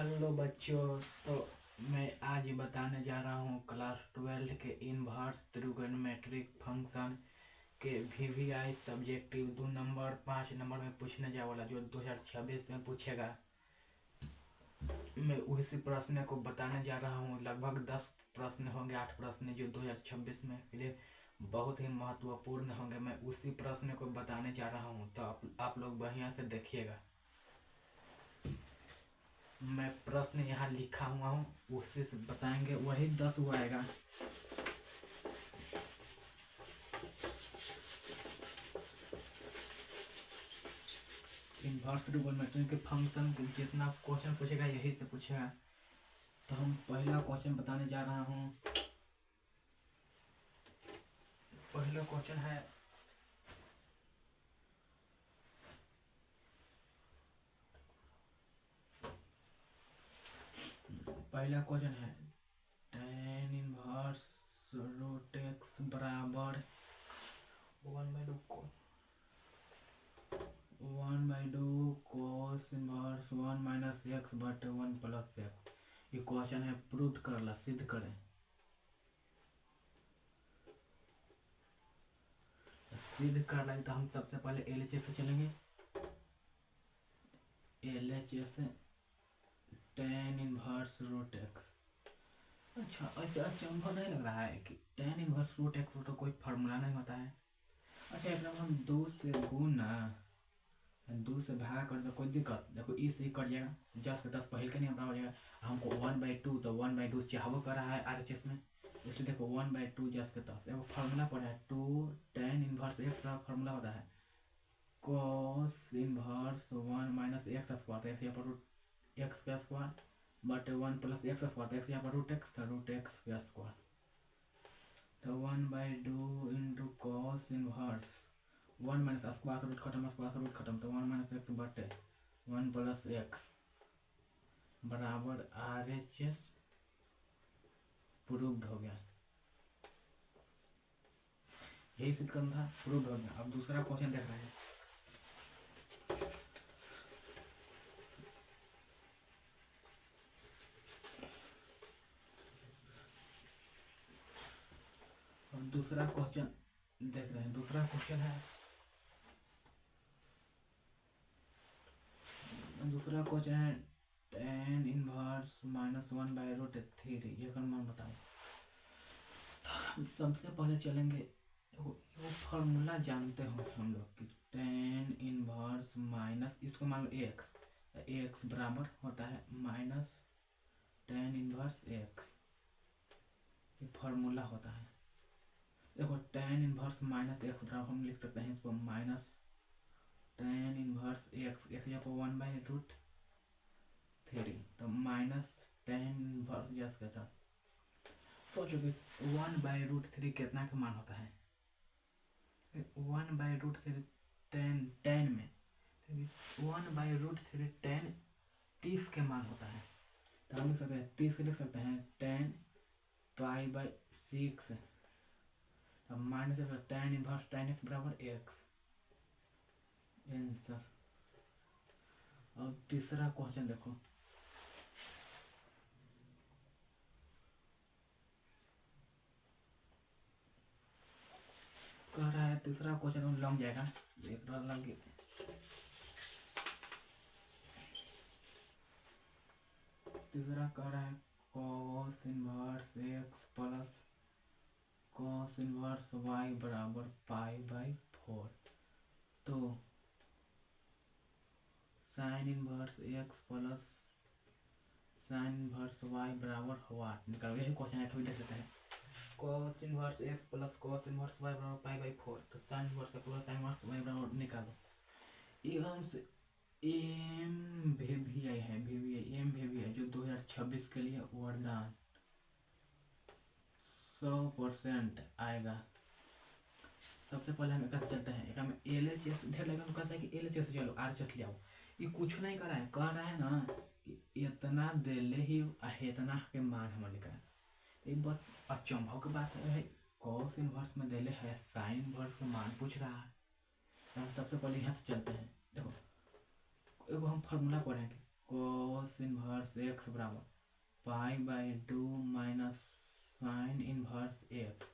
Hello बच्चों। तो मैं आज बताने जा रहा हूँ क्लास 12 के इनवर्स त्रिकोणमितिक फंक्शन के वीवीआई सब्जेक्टिव 2 नंबर 5 नंबर में पूछने जा वाला जो 2026 में पूछेगा। मैं उसी प्रश्न को बताने जा रहा हूँ। लगभग 10 प्रश्न होंगे, 8 प्रश्न जो 2026 में के लिए बहुत ही महत्वपूर्ण होंगे। मैं उसी प्रश्न को बताने जा रहा हूँ, तो आप लोग बढ़िया से देखिएगा। मैं प्रश्न यहाँ लिखा हुआ हूँ, उसी से बताएंगे। वही 10 हुआ आएगा। इनवर्स त्रिकोणमिति के फंक्शन जितना क्वेश्चन पूछेगा यही से पूछेगा। तो हम पहला क्वेश्चन बताने जा रहा हूँ। पहला क्वेश्चन है tan इनवर्स रूट एक्स बराबर 1/2 cos इनवर्स 1 माइनस एक्स बटे 1 प्लस एक्स। ये क्वेश्चन है, प्रूव करला, सिद्ध करें। सिद्ध करना तो हम सबसे पहले एलएचएस से चलेंगे। LHS tan inverse root x. अच्छा, ऐसे अचंभव नहीं लग रहा है कि tan इनवर्स रूट एक्स तो कोई फार्मूला नहीं होता है। अच्छा, एक हम 2 से गुना 2 से भाग कर दो, कोई दिक्कत देखो, इस ही कट जाएगा। 10 के 10 पहले के नहीं बराबर हो जाएगा। हमको 1/2 तो 1/2 चाहबो कर रहा है आरएचएस में, इसलिए देखो 1/2 10 के 10 एगो फार्मूला पड़ा है। 2 tan इनवर्स एक्स का फार्मूला होता है cos inverse 1 minus x square, x यहाँ पर एक्स का स्क्वायर बटे 1 प्लस एक्स स्क्वायर, एक्स यहाँ पर रूट एक्स का स्क्वायर। तो 1/2 into cos inverse 1 minus square root खत्म, तो 1 माइनस एक्स बटे 1 प्लस एक्स बराबर आरएचएस प्रूव्ड हो गया। यही सिद्ध करना था, प्रूव्ड हो गया। अब दूसरा क्वेश्चन देख रहे हैं। दूसरा क्वेश्चन देख रहे हैं। दूसरा क्वेश्चन है tan इनवर्स माइनस 1/√3। ये का मान बताओ। सबसे पहले चलेंगे, वो फार्मूला जानते हो हम लोग कि tan इनवर्स माइनस, इसको मान लो एक्स बराबर होता है माइनस tan इनवर्स एक्स। ये फार्मूला होता है। देखो tan इनवर्स माइनस एक्स बराबर हम लिख सकते हैं इसको माइनस tan इनवर्स एक्स, यहाँ पर 1/√3, तो माइनस tan इनवर्स जस के साथ सोचो कि 1/√3 कितना का मान होता है। 1/√3 tan में 1/√3 tan 30 के मान होता है। तो हम लिख सकते हैं 30 के लिख सकते हैं tan π/6। अब minus tan inverse tan x बराबर x आंसर। अब तीसरा क्वेश्चन देखो। कह रहा है तीसरा क्वेश्चन लंग जाएगा, एक लंग। तीसरा कह रहा है cos inverse x plus cos inverse y बराबर π/4। तो sin inverse x plus sin inverse y बराबर व्हाट निकालो। यही क्वेश्चन है, कभी देख सकते हैं। cos inverse x plus cos inverse y बराबर π/4, तो sin inverse plus sin inverse y बराबर निकालो। एवं से MVVI है, MVVI जो 2026 के लिए वरदान 100% आएगा। सबसे पहले हम एक चलते हैं, एक में LHS ढेर लगा तो कहता है कि LHS चलो RHS ले आओ। ये कुछ नहीं कर रहा है, कह रहा है ना कि इतना दे ले ही इतना के मान हम निकाल। एक बात अचंभव की बात है, cos इनवर्स में दे ले है sin इनवर्स का मान पूछ रहा है। तो हम सबसे पहले यहाँ से चलते हैं। देखो एगो हम फार्मूला पढ़ेंगे, कॉस इनवर्स एक्स बराबर pi by 2 minus sine inverse x.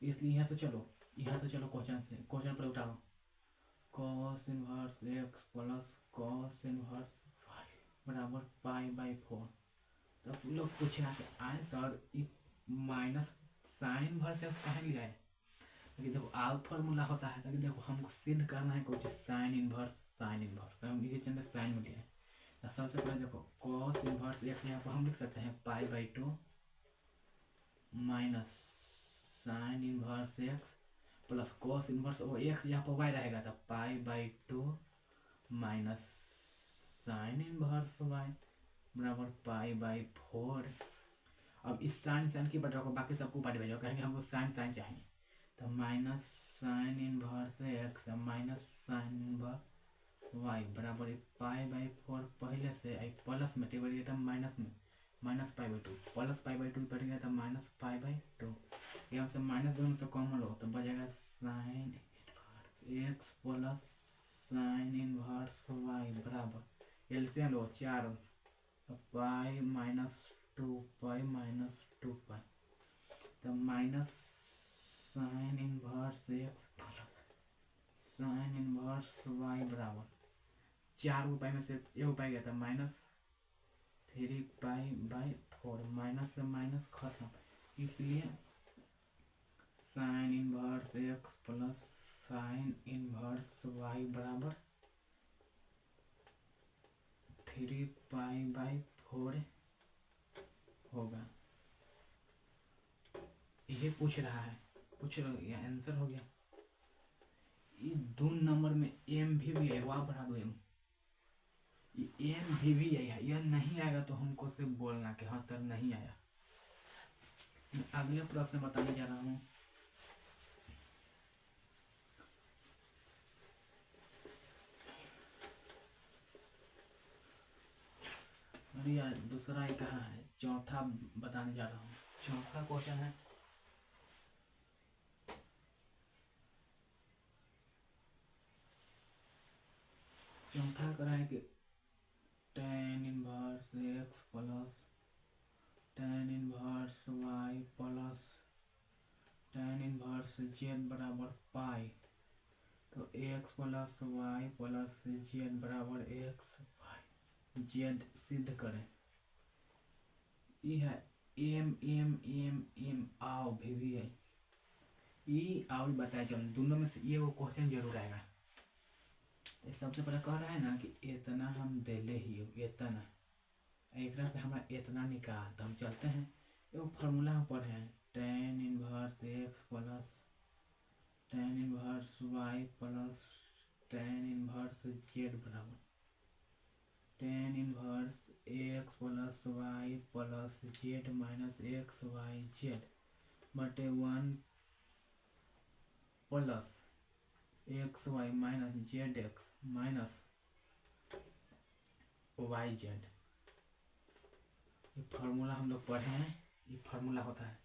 इसलिए यहाँ से चलो क्वेश्चन पर उठाओ cos inverse x plus cos inverse बराबर पाई बाई 4। तब लोग पूछना कि answer minus sine inverse x कहाँ लिया है, लेकिन देखो आउट फॉर्मूला होता है, ताकि देखो हमको सिद्ध करना है कुछ साइन इनवर्स हम ये चंद साइन में लिया है। तो सबसे पहले देखो कॉस इनवर्स एक्स यहाँ पर हम लिख सकते हैं pi by 2 minus sine inverse x plus cos inverse और एक्स यहाँ पर वाई रहेगा, तो pi by 2 minus sine inverse y बराबर पाई बाई 4। अब इस साइन की बटा को बाकी सबको ऊपर भेजो, कहेंगे हमको साइन चाहिए, तो minus sine inverse x minus sine inverse y बराबर पाई बाई 4 पहले से आई प्लस में table minus pi by 2 plus pi by 2 पड़ गया था माइनस पाई बाई 2। यहाँ से माइनस दोनों से कॉमन लो तो बचेगा sine x plus sine inverse y बराबर एलसीएम लो 4 pi minus 2 pi minus 2 pi, तो minus sine inverse x plus sine inverse y बराबर 4 उपाय में से एक उपाय गया था माइनस 3 पाई बाई 4, माइनस से माइनस खत्म, इसलिए sine inverse x plus sine inverse y बराबर 3 पाई बाई 4 होगा। ये पूछ रहा है, आंसर हो गया। ये 2 नंबर में एम भी है, वहाँ बढ़ा दो एम, ये एम भी है, यह नहीं आएगा तो हमको सिर्फ बोलना कि हाँ सर नहीं आया। मैं अगले प्रश्न बताने जा रहा हूँ। अरे यार दूसरा ही कहाँ है, चौथा बताने जा रहा हूँ। चौथा क्वेश्चन है चौथा करा है कि tan inverse x plus tan inverse Y plus tan inverse Z बराबर पाई, तो x plus Y plus z बराबर एक्स वाई जेड सिद्ध करें। यह एम एम एम एम आओ भी है, ये आओ बताया चलो दोनों में से ये वो क्वेश्चन जरूर आएगा। सबसे पहले कह रहा है ना कि इतना हम देले ही इतना एक पे हमारा इतना निकाल, तो हम चलते हैं वो फार्मूला हम पढ़े हैं tan inverse x plus tan inverse Y plus tan inverse Z बराबर tan inverse x plus Y plus Z minus x y Z बटे 1 plus x Y minus Z x minus Y z. ये formula हम लोग पढ़े हैं, ये formula होता है।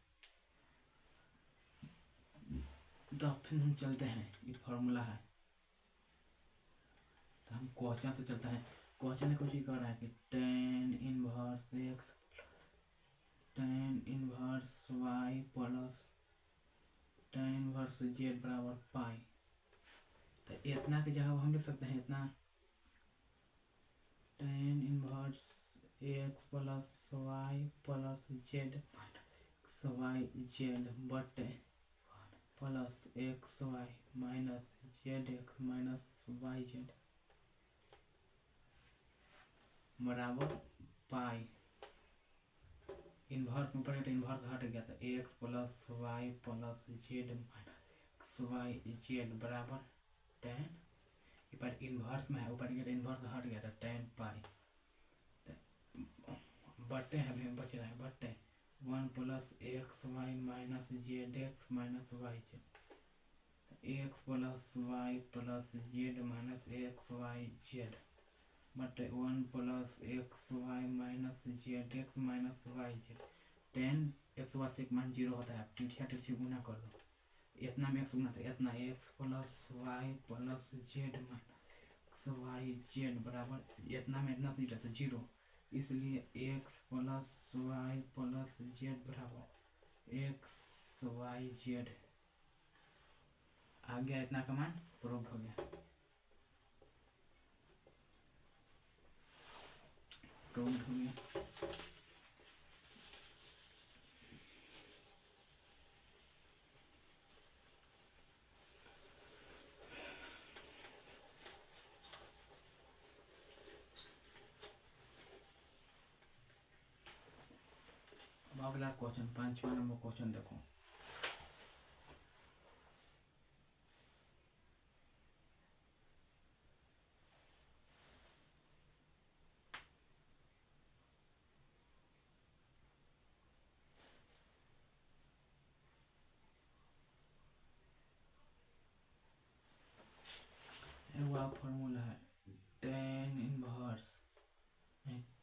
तो फिर हम चलते हैं, ये फार्मूला है, तो हम क्वेश्चन से चलते हैं। क्वेश्चन में कुछ ही कर रहा है कि tan inverse x tan inverse Y plus tan inverse Z बराबर पाई, तो इतना की जगह हम लिख सकते हैं इतना tan inverse x plus Y plus Z minus Y Z बटे plus x Y minus Z x minus Y Z बराबर पाई। इन्वर्स में पड़ेगा तो इन्वर्स हट गया था x plus Y plus Z minus x y Z बराबर tan, पर इन्वर्स में है ऊपर गया इन्वर्स हट गया था tan पाई बटे हमें बच रहा है बटे 1 plus x Y minus Z x minus Y z x plus Y plus Z minus x y Z बटे 1 plus x Y minus Z x minus Y z. tan x y से मान 0 होता है, टिठिया टिठी गुना कर दो, इतना में एक्स गुना था इतना x plus Y plus Z minus x y Z बराबर इतना में इतना सीटा तो जीरो, इसलिए x plus Y plus z बराबर एक्स वाई जेड आ गया। इतना का मान प्रूव हो गया, प्रूव हो गया। अगला क्वेश्चन 5वां नंबर क्वेश्चन देखो। वह फॉर्मूला है tan inverse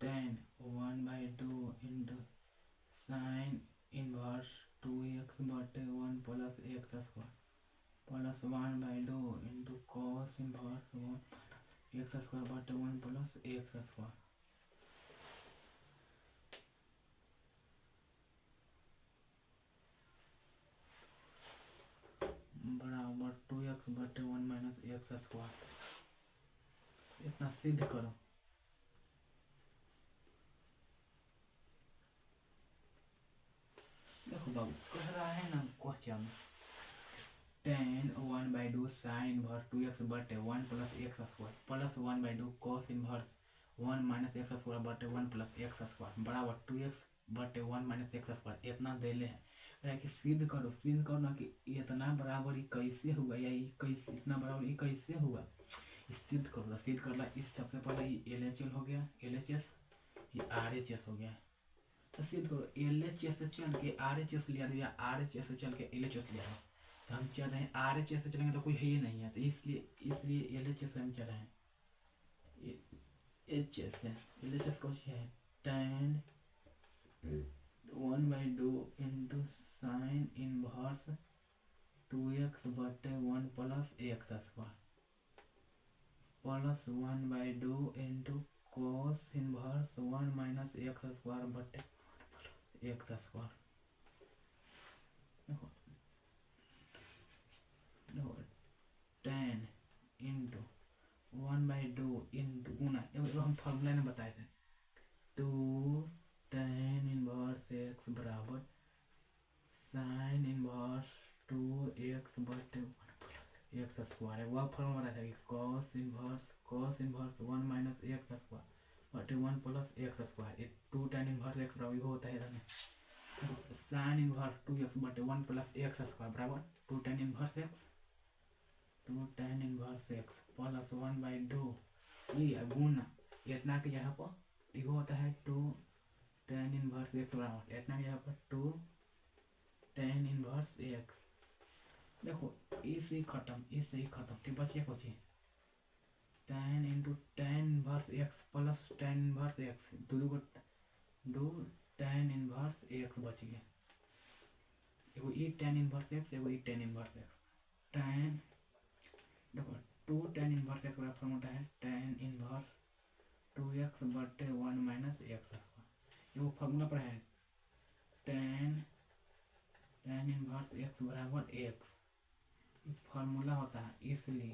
tan 1/2 into sine inverse 2x बटे 1 plus x square plus 1/2 into cos inverse 1 x square बटे 1 प्लस एक्स स्क्वायर बराबर 2x बटे 1 माइनस एक्स स्क्वायर। इतना सिद्ध करो। देखो बाबू कह रहा है ना question tan 1/2 sine inverse 2x बटे 1 plus x square plus 1/2 cos inverse 1 minus x square बटे 1 प्लस एक्स स्क्वायर बराबर 2x बटे 1 माइनस एक्स स्क्वायर इतना देले है कि सिद्ध करो। सिद्ध करो ना कि इतना बराबर ही कैसे हुआ या ये कैसे इतना बराबर ये कैसे हुआ, सिद्ध करो। सिद्ध करना इस सबसे पहले ये LHL हो गया, LHS ये RHS हो गया। तो सिद्ध करो LHS से चल के RHS लिया या RHS से चल के LHS लिया। तो हम चल रहे हैं RHS से चलेंगे तो कोई है ही नहीं है, तो इसलिए LHS से हम चल रहे हैं। HS है, LHS कौन सी है tan 1/2 into sine inverse 2x बटे 1 plus x square plus 1/2 into cos inverse 1 minus x square बटे एक्स स्क्वायर। देखो tan इंटू 1/2 इंटू गुना हम फॉर्मूला ने बताए थे 2 tan इनवर्स एक्स बराबर साइन इनवर्स 2x बटे एक्स स्क्वायर। वह फॉर्मूला बताया था कि cos inverse 1 minus x square बटे 1 plus x square. 2 tan inverse x बराबर होता है साइन इनवर्स 2x बटे 1 प्लस एक्स स्क्वायर बराबर 2 tan इनवर्स एक्स प्लस 1/2 ये गुना इतना के यहाँ पर ये होता है 2 tan इनवर्स एक्स बराबर इतना के यहाँ पर 2 tan इनवर्स एक्स। देखो इससे खत्म ठीक बचिए कुछ tan into tan inverse x plus tan inverse x दो tan इनवर्स एक्स बच गया। एगो ई tan इनवर्स एक्स एगो ई tan इनवर्स एक्स tan देखो 2 tan इनवर्स एक्स बराबर फॉर्मूला है tan इनवर्स 2x बटे 1 माइनस एक्स स्क्वायर। ये वो फॉर्मूला पर है tan इनवर्स एक्स बराबर x फॉर्मूला होता है, इसलिए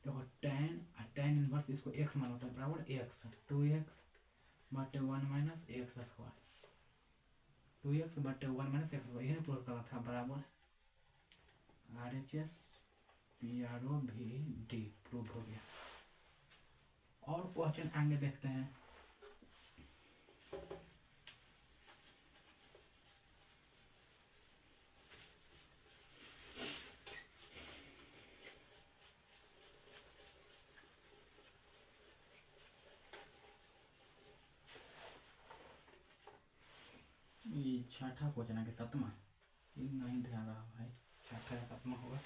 देखो tan इनवर्स इसको x मान होता है बराबर x 2x बटे 1 माइनस एक्स स्क्वायर 2x बटे 1 माइनस एक्स स्क्वायर यही प्रूव करना था बराबर RHS PRO VD प्रूव हो गया। और क्वेश्चन आगे देखते हैं। ये छठा क्वेश्चन है कि सातवां, ये नहीं ध्यान रहा भाई, छठा या सातवां होगा।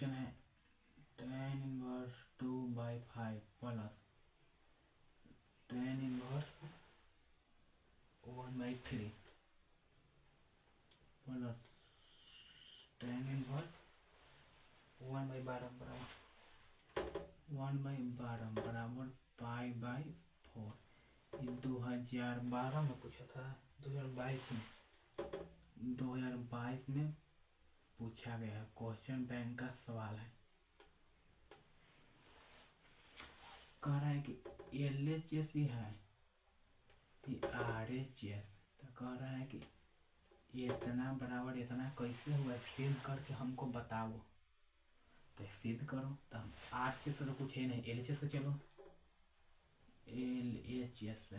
क्वेश्चन है tan inverse 2/5 plus tan inverse 1/3 plus tan inverse 1/12 बराबर π/4। ये 2012 में पूछा था, 2022 में पूछा गया क्वेश्चन बैंक का सवाल है। कह रहा है कि LHS ही है कि RHS, तो कह रहा है कि इतना बराबर इतना कैसे हुआ, सिद्ध करके हमको बताओ। तो सिद्ध करो, तो हम आज के तो कुछ है नहीं, LHS से चलो, LHS से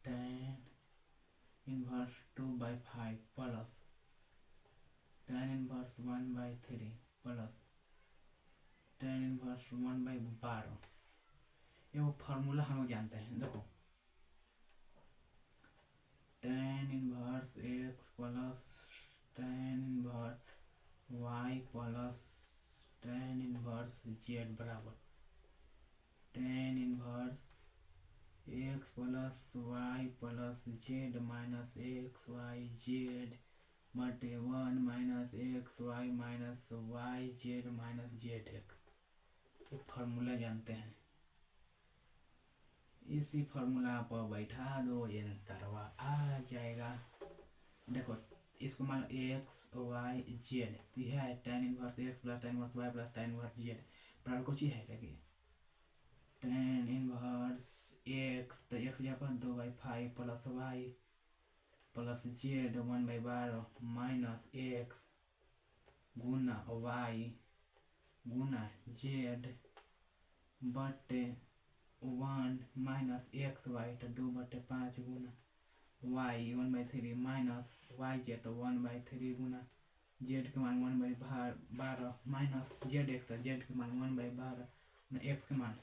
tan inverse 2/5 plus tan inverse 1/3 plus tan inverse 1/12। ये वो फार्मूला हम लोग जानते हैं, देखो tan inverse x plus tan inverse y plus tan inverse z बराबर tan inverse x plus y plus z minus x y Z बटे 1 minus x Y minus Y z minus Z x. ये formula जानते हैं, इसी formula पर बैठा दो, ये आंसरवा आ जाएगा। देखो इसको मान एक्स वाई जेड, तो यह है tan inverse x plus tan inverse Y plus tan inverse Z बराबर कुछ ही है, देखिए tan इनवर्स एक्स, तो एक्स यहाँ पर 2/5 plus Y plus Z 1/12 minus X गुना वाई गुना जेड बटे 1 माइनस एक्स वाई, तो 2/5 गुना वाई 1/3 माइनस वाई जेड, तो 1/3 गुना जेड के मान 1/12 माइनस जेड एक्स, तो जेड के मान 1/12 एक्स के मान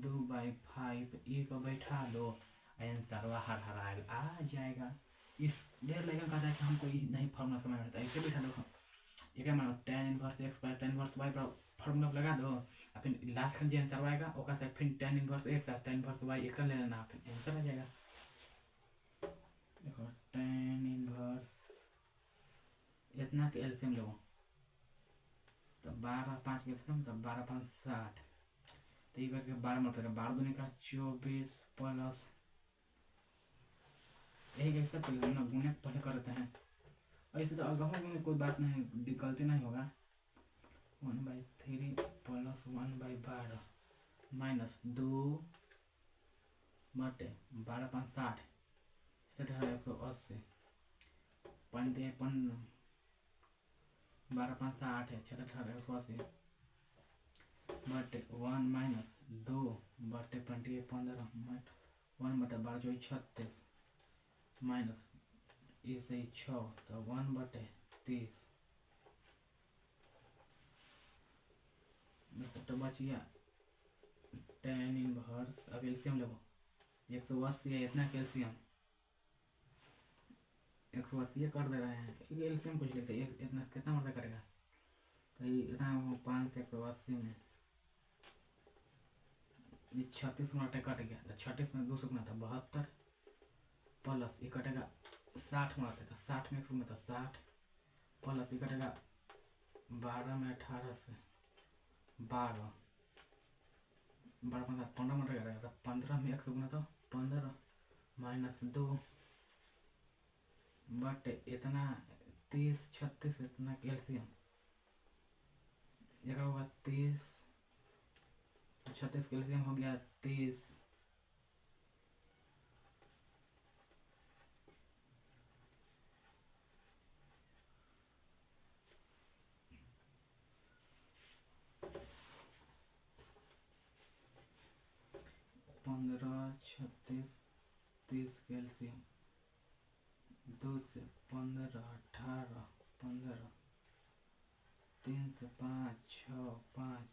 2/5। ई को बैठा दो, आंसर हर आ जाएगा। इस ढेर लेकिन कहता है कि हमको नहीं फार्मूला समझ में आता, इसे बैठा दो, एक मानो tan inverse x plus tan inverse y पर फार्मूला लगा दो, फिर लास्ट में जो आंसर आएगा ओका से फिर tan इनवर्स एक्स और tan इनवर्स वाई एक ले लेना, फिर आंसर आ जाएगा। देखो tan इनवर्स इतना के एलसीएम लो, तो 12/5 के एलसीएम, तो 12/5 60, तो ये करके 12 में 12 दूनी का 24 प्लस, यही कैसे पहले हम लोग गुने पहले करते हैं, ऐसे तो अगहर में कोई बात नहीं, गलती नहीं होगा। 1/3 प्लस 1/12 माइनस 2 बटे 12/5 60, 180 12/5 60 है 180 बटे 1 माइनस 2 बटे 15 माइनस 1 बटे 12 36 माइनस इसे 6, तो 1/30, तो बच गया tan इनवर्स। अब एलसीएम लो, 180 है इतना कैल्शियम 180 कर दे रहे हैं, एलसीएम कुछ लिखते हैं, इतना कितना मतलब कटेगा, तो इतना 5 से 180 में 36 मिनट कट गया, तो 36 में 200 गुना था 72 प्लस ये कटेगा 60 मिनट, तो 60 में 100 में तो 60 प्लस ये कटेगा 12 में 18 से 12 15 मिनट कटेगा, तो 15 में 100 गुना तो 15 माइनस 2 बट इतना 30 36 इतना कैल्शियम, एक होगा 30 36 कैल्शियम हो गया 30, पंद्रह 36 30 कैल्शियम, 2 से 15 18 15, 3 से 5 6 5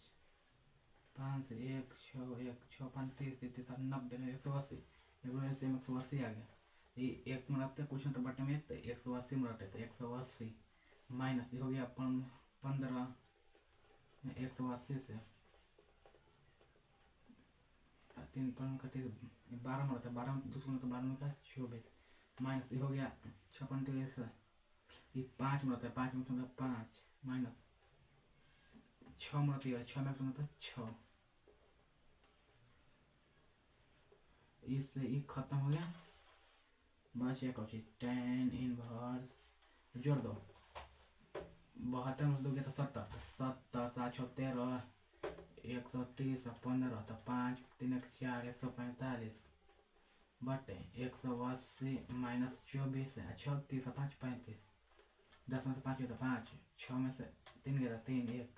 5 से 1 6 1 6 5 30 30 90 180, 180 आ गया, ये एक मिनट कुछ नहीं तो बटे में तो 180 मिनट है, तो 180 माइनस हो गया 15 180 से 3 पर 12 में रहता है, 12 दूसरे तो 12 में का 24 माइनस ये हो गया 56 ये 5 में रहता है, 5 में मतलब 5 माइनस 6 में रहती है, 6 में मतलब 6 इससे ये खत्म हो गया। बस एक और चीज tan इनवर्स जोड़ दो 72 में दोगे तो 70 7 6 13 130 15 तो 5 3 4 145 बटे 180 माइनस 24 है 36 5 35 10 में से 5 गया तो 5 6 में से 3 गया तो 3 1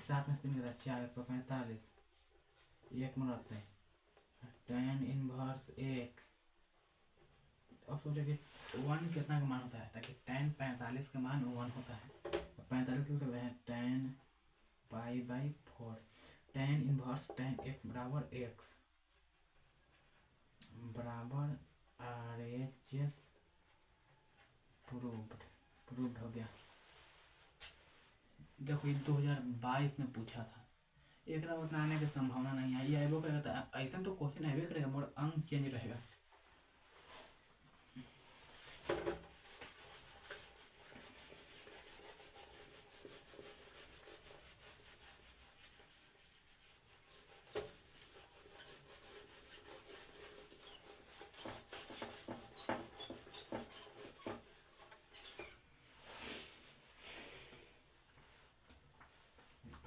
7 में से 3 गया तो 4 145 1 में रहते हैं tan इनवर्स 1। अब सोचो कि 1 कितना का मान होता है, ताकि tan 45 का मान 1 होता है, 45 लिख सकते हैं tan pi by 4 tan inverse tan x बराबर x बराबर RHS प्रूव्ड हो गया। देखो ये 2022 में पूछा था, एक उतना आने की संभावना नहीं है, ये आएगा करेगा तो ऐसा तो क्वेश्चन आएगा करेगा मगर अंक चेंज रहेगा।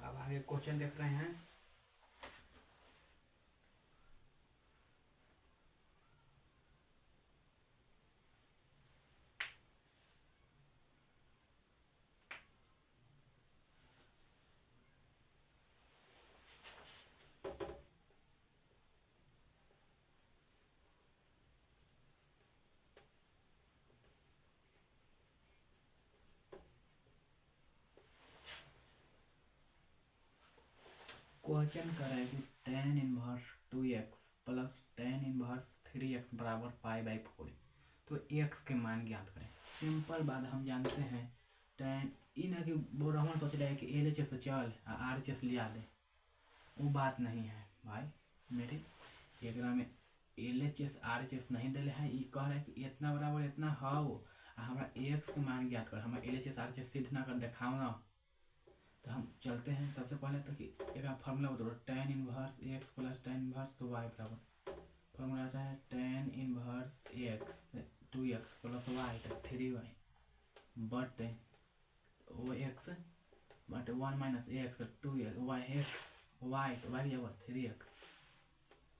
अब आगे क्वेश्चन देख रहे हैं। क्वेश्चन करे कि tan inverse 2x plus tan inverse 3x बराबर पाई बाई 4, तो x के मान ज्ञात करें। सिंपल बात हम जानते हैं tan इन कि वो रहमान सोच रहे हैं कि LHS से चल RHS लिया दे, वो बात नहीं है भाई मेरे, एक में LHS RHS नहीं दिले है, ये कह रहे हैं कि इतना बराबर इतना हो हमारा x के मान ज्ञात कर, हमारा LHS RHS सिद्ध ना कर दिखाओ ना। तो हम चलते हैं सबसे पहले तो कि एक फार्मूला बता दो tan inverse x plus tan inverse तो y बराबर फार्मूला आता है tan inverse x 2x plus y 3y बटे वो x बटे 1 minus x 2x y x y तो y जब 3x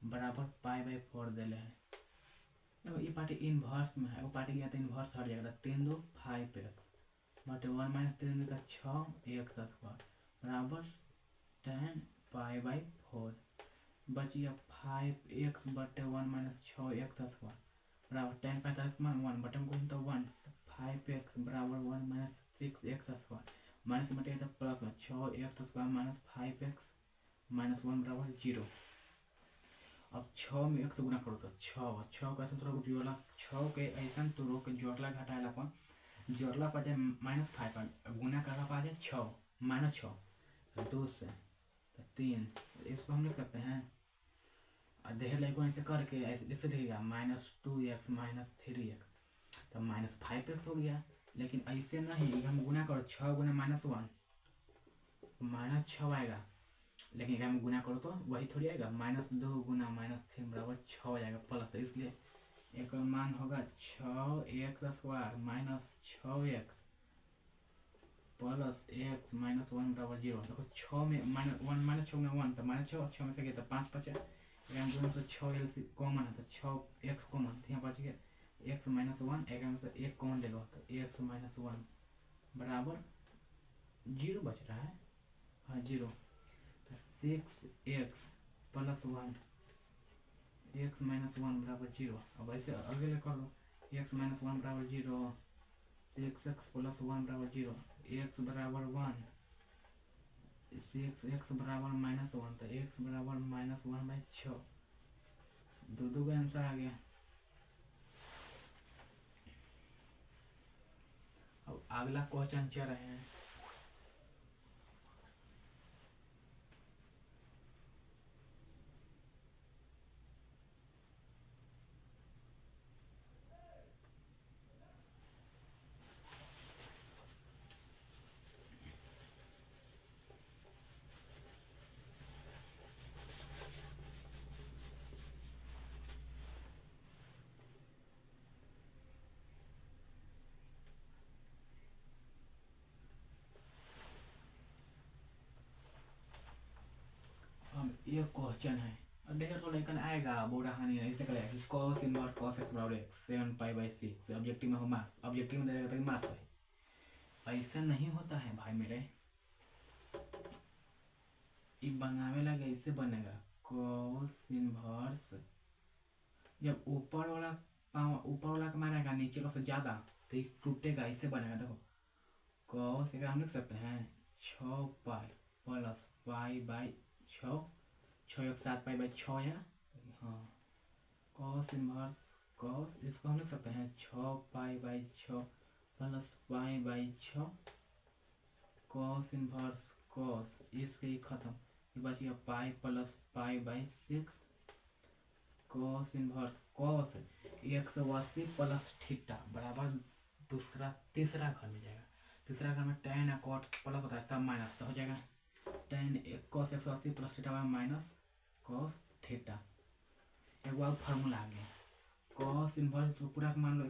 बराबर पाई बाई 4 दिले है। देखो ये पार्टी इनवर्स में है, वो पार्टी गया तो इनवर्स हट जाएगा, 3 2 5x बटे 1 माइनस 3 का 6 x स्क्वायर बराबर tan पाई बाई 4 बचिए 5x बटे 1 माइनस 6x स्क्वायर बराबर tan 45 मान 1 बटे में तो 1 5x बराबर 1 माइनस 6x स्क्वायर माइनस बटे तो प्लस में 6x square minus 5x minus 1 बराबर 0। अब 6 में 1 से गुना करो तो 6 का ऐसा तो जोड़ला 6 के ऐसा तो रोक जोड़ला घटाएला कौन जोड़ला पा जाए माइनस 5 गुना करला पा जाए 6 माइनस 6 तो 2 से 3 इसको हम लिख सकते हैं देख लाइक ऐसे करके ऐसे रहेगा -2x माइनस 3x तो माइनस 5x हो गया। लेकिन ऐसे नहीं हम गुना करो 6 गुना -1 -6 आएगा, लेकिन हम गुना करो तो वही थोड़ी आएगा -2 गुना -3 बराबर 6 हो जाएगा प्लस, इसलिए एक मान होगा 6x square minus 6x plus x minus 1 बराबर 0। देखो 6 में -1 माइनस 6 में 1 तो माइनस 6 में से गया तो 5 बचा, एक से 6 एल कॉमन है तो 6x कॉमन तो यहाँ बच गया x माइनस 1 एक में से 1 कॉमन ले लो तो x माइनस 1 बराबर 0 बच रहा है, हाँ 0 तो 6x प्लस 1 x माइनस 1 बराबर 0। अब ऐसे अगले कर लो x माइनस 1 बराबर 0 6x प्लस 1 बराबर 0 x बराबर 1 6x बराबर -1 तो x बराबर -1/6 दो का आंसर आ गया। अब अगला क्वेश्चन चल रहे हैं क्वेश्चन है और ढेर तो लेकिन आएगा बुरा हानि नहीं ऐसे करेगा कि cos इनवर्स cos x बराबर x 7 पाई/6 ऑब्जेक्टिव में हो मार्क्स ऑब्जेक्टिव में देगा तो मार्क्स भाई ऐसा नहीं होता है भाई मेरे ये बनावे लगे ऐसे बनेगा cos इनवर्स जब ऊपर वाला का मारेगा नीचे का से ज्यादा तो ये टूटेगा ऐसे बनेगा देखो cos हम लिख सकते हैं 6 पाई प्लस पाई/6 6 एक 7 पाई/6 या हाँ cos इनवर्स cos इसको हम लिख सकते हैं 6 पाई/6 प्लस पाई/6 cos इनवर्स cos इसके ही खत्म ये बच गया पाई प्लस पाई/6 cos inverse cos 180 plus theta बराबर तीसरा घर में जाएगा तीसरा घर में tan या cot प्लस होता है सब माइनस तो हो जाएगा tan cos 180 plus theta minus cos theta एक बार फार्मूला आ गया cos इनवर्स पूरा मान लो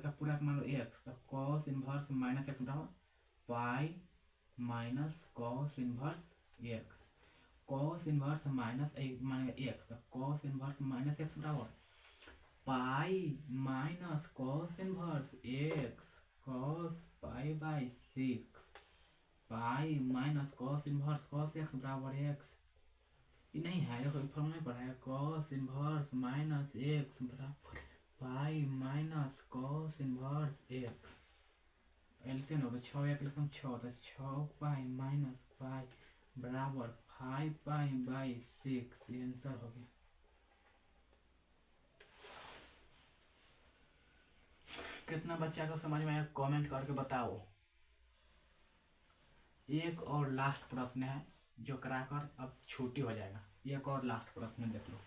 x तो cos इनवर्स माइनस x बराबर pi minus cos inverse x cos inverse minus x तो cos इनवर्स माइनस x बराबर pi minus cos inverse x cos पाई/6 pi minus cos inverse cos x बराबर x ये नहीं है देखो फॉर्मूला पढ़ा है cos इनवर्स माइनस x बराबर pi minus cos inverse x LCM हो तो 6 एक लिखम 6 तो 6 पाई माइनस पाई बराबर 5 पाई/6 ये आंसर हो गया कितना बच्चा को समझ में आया कमेंट करके बताओ एक और लास्ट प्रश्न है जो कराकर अब छुट्टी हो जाएगा एक और लास्ट प्रश्न देख लो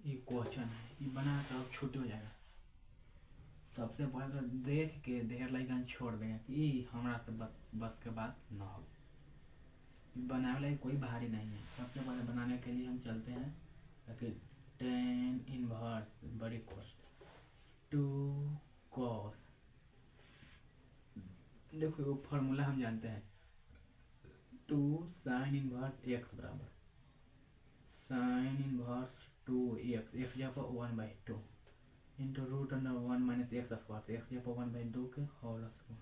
ये क्वेश्चन है ये बना तो अब छुट्टी हो जाएगा सबसे पहले तो देख के ढेर लाइकन छोड़ देंगे कि हमारा से बस के बात ना हो बनाने वाला कोई भारी नहीं है सबसे पहले बनाने के लिए हम चलते हैं ताकि tan इनवर्स बड़ी कॉस्ट 2 cos देखो वो फार्मूला हम जानते हैं 2 sin इनवर्स x बराबर sin इनवर्स 2x x जब 1/2 into root under 1 minus x square x जब 1/2 के whole square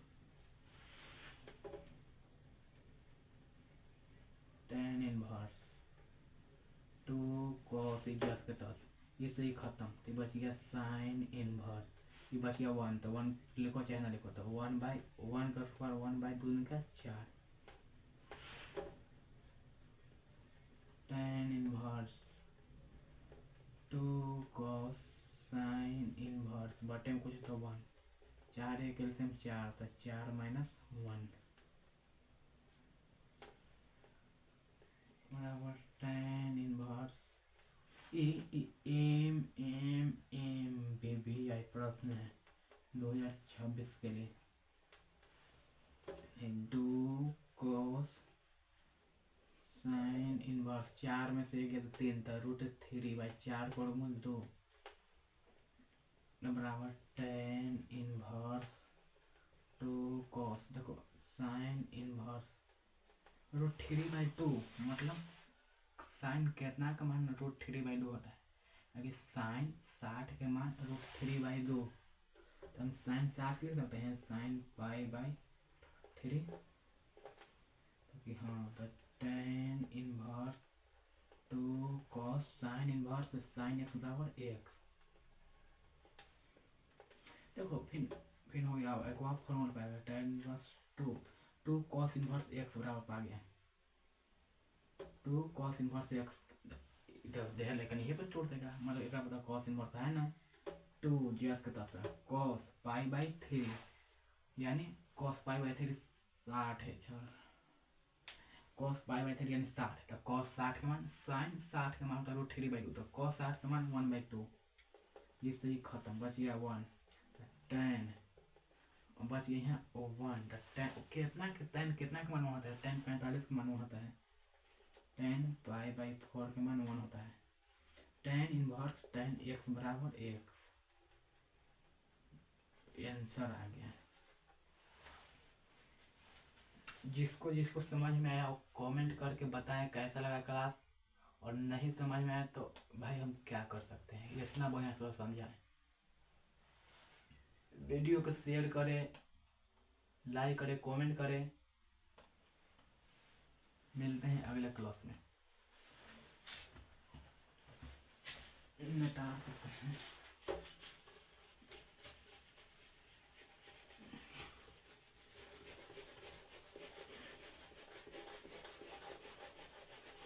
tan inverse 2 cos equals के 10 इससे ही खत्म तो बच गया sin इनवर्स ये बच गया 1 तो 1 लिखो चाहे ना लिखो तो 1/1 का स्क्वायर 1/2 का 4 tan inverse 2 cos sin inverse बटे में कुछ तो 1 4 एक एलसीएम 4 तो 4 माइनस 1 बराबर tan इनवर्स एम बेबी आई प्रश्न है 2026 के लिए 2 cos sin इनवर्स 4 में से गया तो 3 था √3/4 वर्गमूल 2 बराबर tan इनवर्स 2 cos देखो sin इनवर्स √3/2 मतलब साइन कितना का मान √3/2 होता है अगर साइन 60 के मान √3/2 तो हम साइन 60 लिख सकते हैं साइन पाई/3 तो कि हाँ तो tan inverse 2 cos sine inverse sine x बराबर x देखो फिर हो गया एक और फॉर्मूला पाएगा tan inverse 2 cos inverse x बराबर पा गया 2 cos इनवर्स x इधर लेकिन ये पर छोड़ देगा मतलब एक बता cos इनवर्स है ना 2 जियास के 10 कॉस पाई बाई 3 यानी कॉस पाई बाई 3 60 है। चल कॉस पाई बाई 3 यानी 60 तो कॉस 60 के मान साइन 60 के मान होता है रूट 3 बाई 2 तो कॉस 60 के मान 1/2 जिससे ही खत्म बच गया 1 10 बच गया यहाँ 1 कितना कितना के मान होता है 10 45 के मान होता है 10 पाई बाई 4 के मान 1 होता है 10 इनवर्स 10 x बराबर x आंसर आ गया। जिसको जिसको समझ में आया वो कमेंट करके बताएं कैसा लगा क्लास, और नहीं समझ में आया तो भाई हम क्या कर सकते हैं, इतना बढ़िया से समझाएं। वीडियो को शेयर करें, लाइक करें, कमेंट करें। मिलते हैं अगले क्लास में।